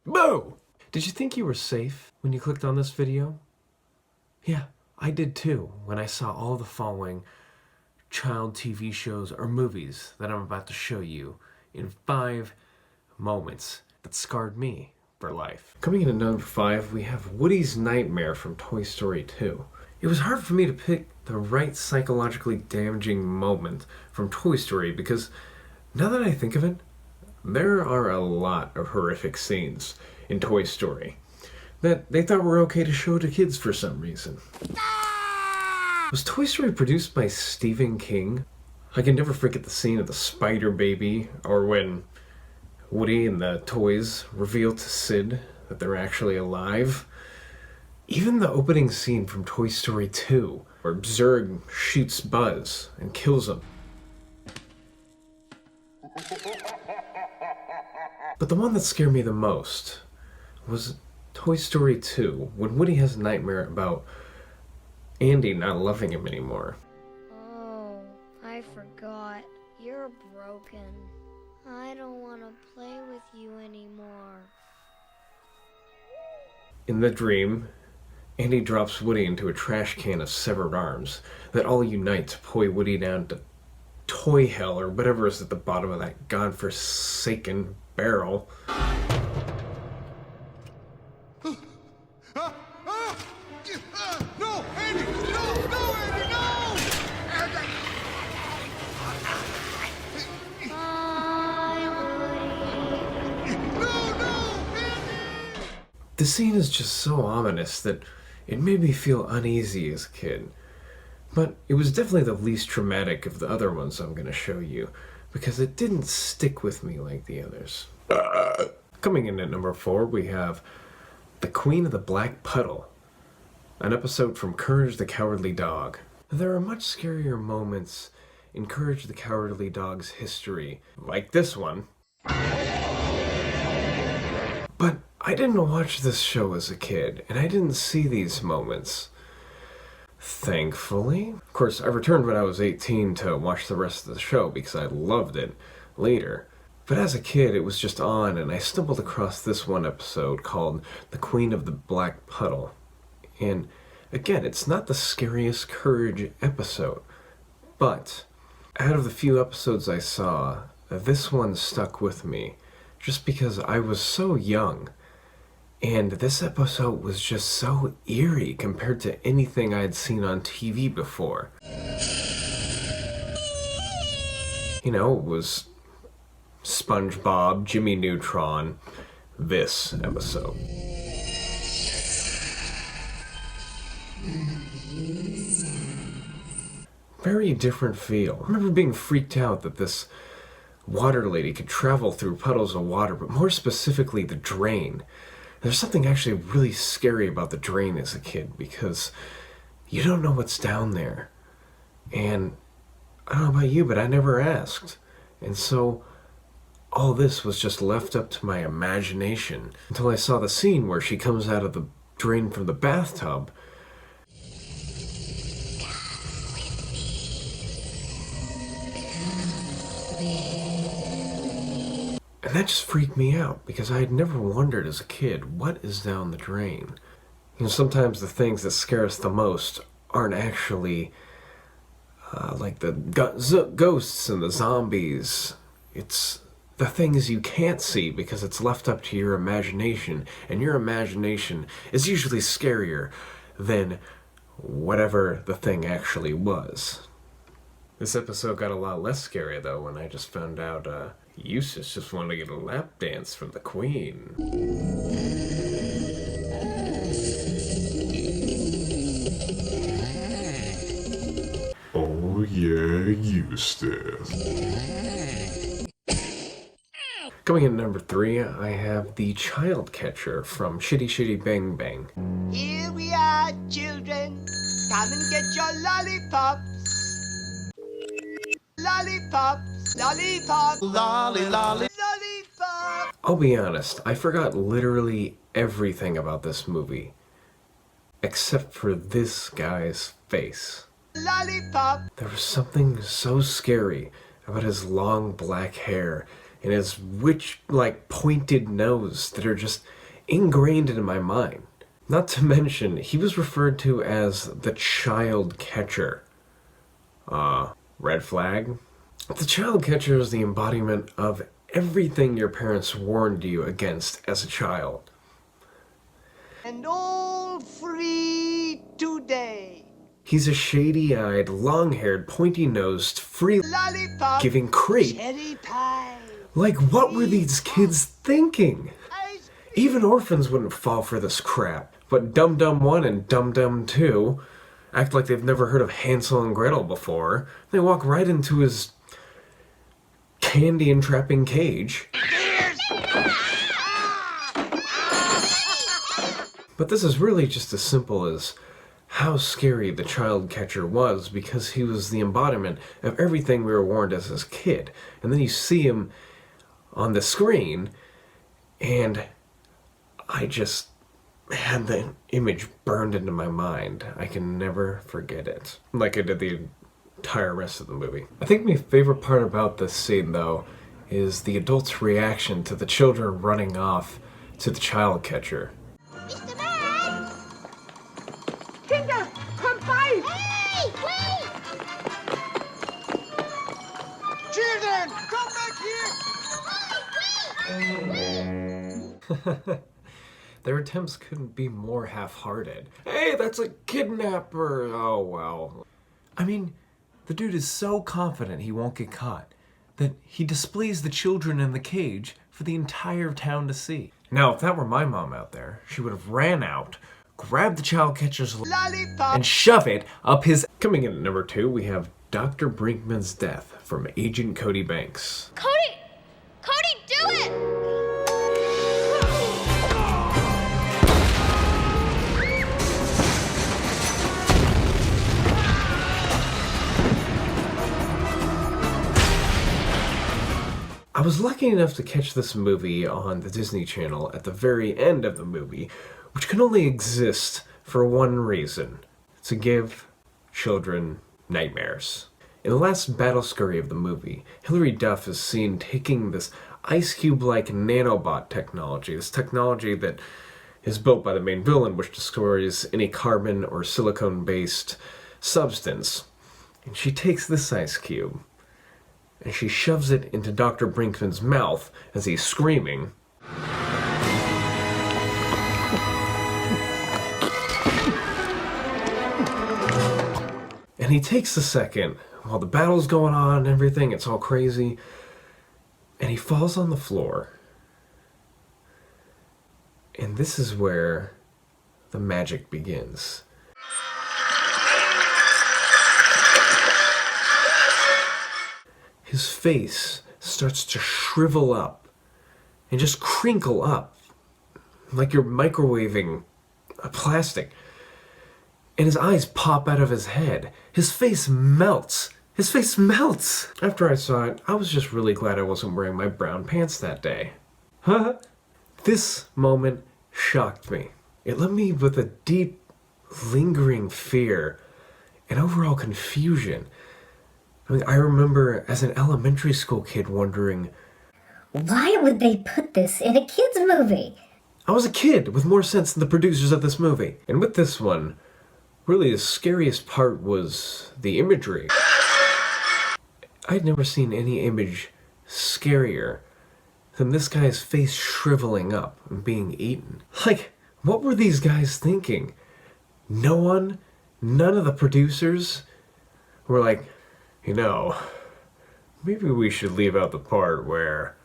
Boo! Did you think you were safe when you clicked on this video? Yeah, I did too when I saw all the following child TV shows or movies that I'm about to show you in 5 moments that scarred me for life. Coming in at number 5, we have Woody's Nightmare from Toy Story 2. It was hard for me to pick the right psychologically damaging moment from Toy Story because now that I think of it, there are a lot of horrific scenes in Toy Story that they thought were okay to show to kids for some reason. Was Toy Story produced by Stephen King? I can never forget the scene of the spider baby, or when Woody and the toys reveal to Sid that they're actually alive. Even the opening scene from Toy Story 2, where Zurg shoots Buzz and kills him. But the one that scared me the most was Toy Story 2, when Woody has a nightmare about Andy not loving him anymore. Oh, I forgot. You're broken. I don't want to play with you anymore. In the dream, Andy drops Woody into a trash can of severed arms that all unite to pull Woody down to toy hell or whatever is at the bottom of that godforsaken barrel. No, Andy! No, Andy, no! The scene is just so ominous that it made me feel uneasy as a kid. But it was definitely the least traumatic of the other ones I'm going to show you, because it didn't stick with me like the others. Coming in at number 4, we have The Queen of the Black Puddle, an episode from Courage the Cowardly Dog. There are much scarier moments in Courage the Cowardly Dog's history, like this one. But I didn't watch this show as a kid, and I didn't see these moments. Thankfully. Of course, I returned when I was 18 to watch the rest of the show because I loved it later. But as a kid, it was just on, and I stumbled across this one episode called The Queen of the Black Puddle. And again, it's not the scariest Courage episode, but out of the few episodes I saw, this one stuck with me just because I was so young. And this episode was just so eerie compared to anything I had seen on TV before. You know, it was SpongeBob, Jimmy Neutron, this episode. Very different feel. I remember being freaked out that this water lady could travel through puddles of water, but more specifically the drain. There's something actually really scary about the drain as a kid because you don't know what's down there. And I don't know about you, but I never asked. And so all this was just left up to my imagination until I saw the scene where she comes out of the drain from the bathtub. And that just freaked me out because I had never wondered as a kid, what is down the drain? You know, sometimes the things that scare us the most aren't actually like the ghosts and the zombies. It's the things you can't see because it's left up to your imagination, and your imagination is usually scarier than whatever the thing actually was. This episode got a lot less scary though when I just found out Eustace just wanted to get a lap dance from the Queen. Oh yeah, Eustace. Coming in at number 3, I have The Child Catcher from Shitty Shitty Bang Bang. Here we are, children. Come and get your lollipops. Lollipops, lollipops, lolly, lolly, lollipop. I'll be honest, I forgot literally everything about this movie, except for this guy's face. Lollipop. There was something so scary about his long black hair and his witch-like pointed nose that are just ingrained into my mind. Not to mention, he was referred to as the child catcher. Red flag? The child catcher is the embodiment of everything your parents warned you against as a child. And all free today. He's a shady-eyed, long-haired, pointy-nosed, free Lollipop. giving creep. Cherry pie. Like, what were these kids thinking? Ice Even orphans wouldn't fall for this crap. But Dum Dum 1 and Dum Dum 2 act like they've never heard of Hansel and Gretel before. They walk right into his candy entrapping cage. But this is really just as simple as how scary the child catcher was, because he was the embodiment of everything we were warned as a kid. And then you see him on the screen, and I just had the image burned into my mind. I can never forget it. Like I did the entire rest of the movie. I think my favorite part about this scene, though, is the adults' reaction to the children running off to the child catcher. Mr. Man! Kinder, come by! Hey, wait! Children, come back here! Their attempts couldn't be more half-hearted. Hey, that's a kidnapper! Oh, well. I mean, the dude is so confident he won't get caught that he displays the children in the cage for the entire town to see. Now, if that were my mom out there, she would have ran out, grabbed the child catcher's Lollipop. and shove it up his... Coming in at number 2, we have Dr. Brinkman's death from Agent Cody Banks. Cody! Cody, do it! I was lucky enough to catch this movie on the Disney Channel at the very end of the movie, which can only exist for one reason: to give children nightmares. In the last battle scurry of the movie, Hilary Duff is seen taking this ice cube-like nanobot technology, this technology that is built by the main villain, which destroys any carbon or silicone-based substance. And she takes this ice cube, and she shoves it into Dr. Brinkman's mouth as he's screaming. And he takes a second, while the battle's going on and everything, it's all crazy, and he falls on the floor. And this is where the magic begins. His face starts to shrivel up and just crinkle up like you're microwaving a plastic. And his eyes pop out of his head. His face melts. His face melts! After I saw it, I was just really glad I wasn't wearing my brown pants that day. This moment shocked me. It left me with a deep, lingering fear and overall confusion. I mean, I remember as an elementary school kid wondering, why would they put this in a kid's movie? I was a kid with more sense than the producers of this movie. And with this one, really the scariest part was the imagery. I'd never seen any image scarier than this guy's face shriveling up and being eaten. Like, what were these guys thinking? None of the producers were like, you know, maybe we should leave out the part where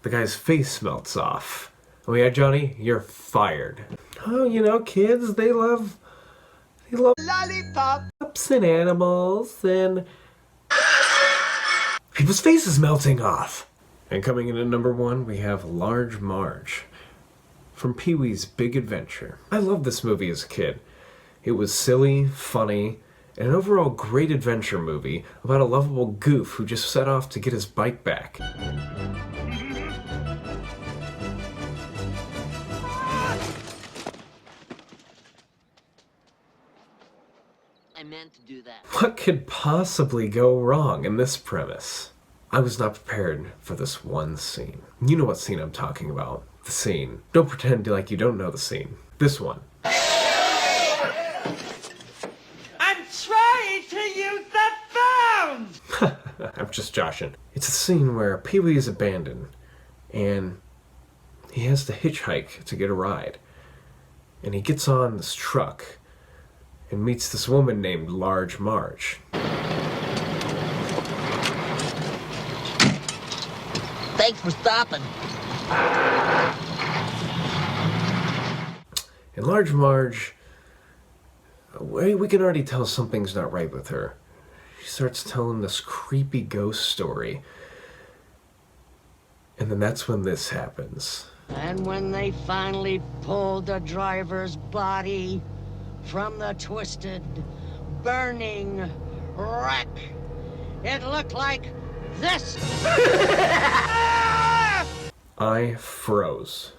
the guy's face melts off. Oh yeah, Johnny, you're fired. Oh, you know, kids, they love Lollipop. ups and animals and people's faces melting off. And coming in at number 1, we have Large Marge from Pee-wee's Big Adventure. I loved this movie as a kid. It was silly, funny, and an overall great adventure movie about a lovable goof who just set off to get his bike back. I meant to do that. What could possibly go wrong in this premise? I was not prepared for this one scene. You know what scene I'm talking about. The scene. Don't pretend like you don't know the scene. This one. I'm trying to use the phone! I'm just joshing. It's a scene where Pee-wee is abandoned, and he has to hitchhike to get a ride. And he gets on this truck and meets this woman named Marge. Thanks for stopping. And Marge, we can already tell something's not right with her. She starts telling this creepy ghost story. And then that's when this happens. And when they finally pulled the driver's body from the twisted, burning wreck, it looked like this. I froze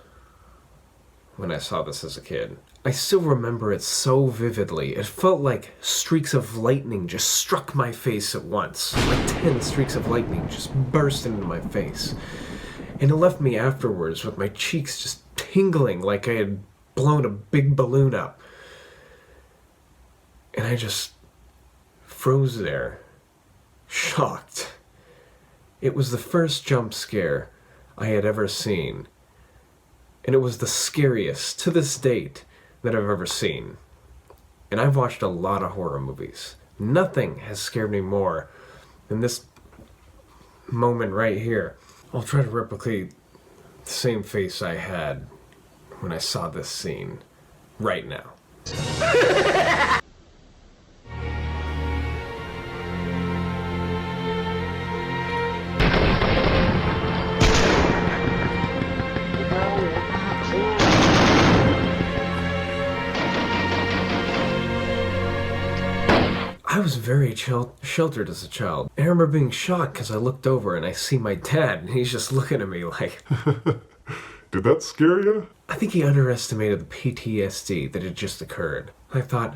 when I saw this as a kid. I still remember it so vividly. It felt like streaks of lightning just struck my face at once. Like 10 streaks of lightning just burst into my face. And it left me afterwards with my cheeks just tingling like I had blown a big balloon up. And I just froze there, shocked. It was the first jump scare I had ever seen. And it was the scariest, to this date, that I've ever seen. And I've watched a lot of horror movies. Nothing has scared me more than this moment right here. I'll try to replicate the same face I had when I saw this scene right now. I was very sheltered as a child. I remember being shocked because I looked over and I see my dad and he's just looking at me like... Did that scare you? I think he underestimated the PTSD that had just occurred. I thought,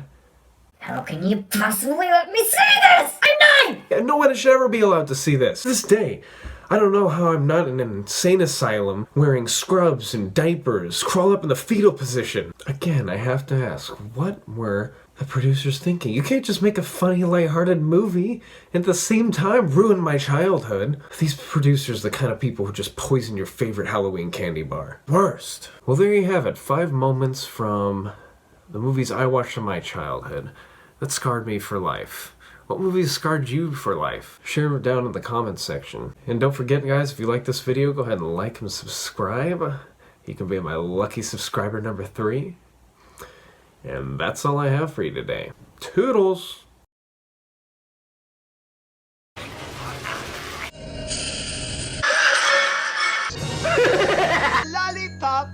How can you possibly let me see this? I'm 9! yeah, no one should ever be allowed to see this. This day, I don't know how I'm not in an insane asylum wearing scrubs and diapers, crawl up in the fetal position. Again, I have to ask, what were the producers thinking? You can't just make a funny, lighthearted movie and at the same time ruin my childhood. These producers are the kind of people who just poison your favorite Halloween candy bar. Worst. Well, there you have it. 5 moments from the movies I watched in my childhood that scarred me for life. What movies scarred you for life? Share them down in the comments section. And don't forget, guys, if you like this video, go ahead and like and subscribe. You can be my lucky subscriber number 3. And that's all I have for you today. Toodles!